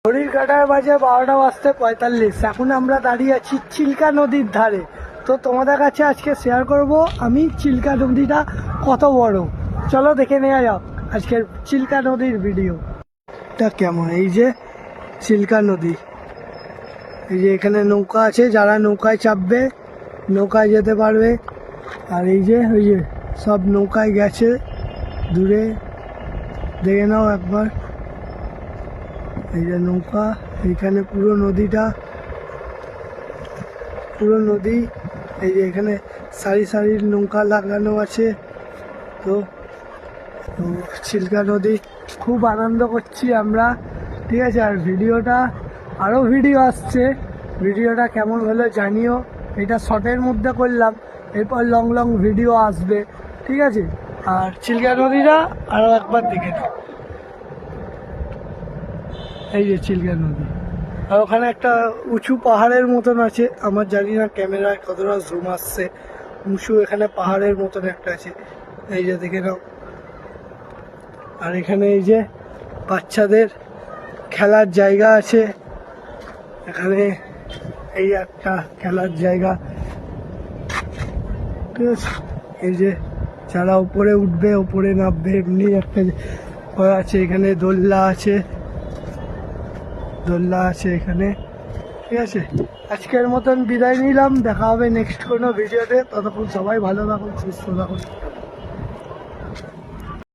ঘড়ির কাঁটার বাজে 12:45। এখন আমরা দাঁড়িয়ে আছি চিল্কা নদীর ধারে। তো তোমাদের কাছে আজকে শেয়ার করব আমি চিল্কা নদীটা কত বড়। চলো দেখে নেওয়া যাক আজকের চিল্কা নদীর ভিডিওটা কেমন। এই যে চিল্কা নদী, এই যে এখানে নৌকা আছে, যারা নৌকায় চাপবে নৌকায় যেতে পারবে। আর এই যে সব নৌকায় গেছে দূরে, দেখে নাও একবার। এই যে নৌকা, এইখানে পুরো নদীটা, পুরো নদী। এই যে এখানে সারি সারি নৌকা লাগানো আছে। তো চিল্কা নদী খুব আনন্দ করছি আমরা, ঠিক আছে। আর ভিডিওটা, আরও ভিডিও আসছে, ভিডিওটা কেমন হলো জানিও। এটা শর্টের মধ্যে করলাম, এরপর লং লং ভিডিও আসবে, ঠিক আছে। আর চিল্কা নদীটা আরও একবার দেখে নাও। এই যে চিল্কা নদী, আর ওখানে একটা উঁচু পাহাড়ের মতন আছে, আমার জানি না ক্যামেরায় কতটা জুম আসছে। উঁচু এখানে পাহাড়ের মতন একটা আছে, এই যে দেখে নাও। আর এখানে এই যে বাচ্চাদের খেলার জায়গা আছে, এখানে এই একটা খেলার জায়গা, ঠিক আছে। এই যে যারা উপরে উঠবে উপরে নামবে এমনি একটা আছে। এখানে দোলনা আছে, দোলনা আছে এখানে, ঠিক আছে। আজকের মতন বিদায় নিলাম, দেখা হবে নেক্সট কোনো ভিডিওতে। ততক্ষণ সবাই ভালো থাকুন, সুস্থ থাকুন।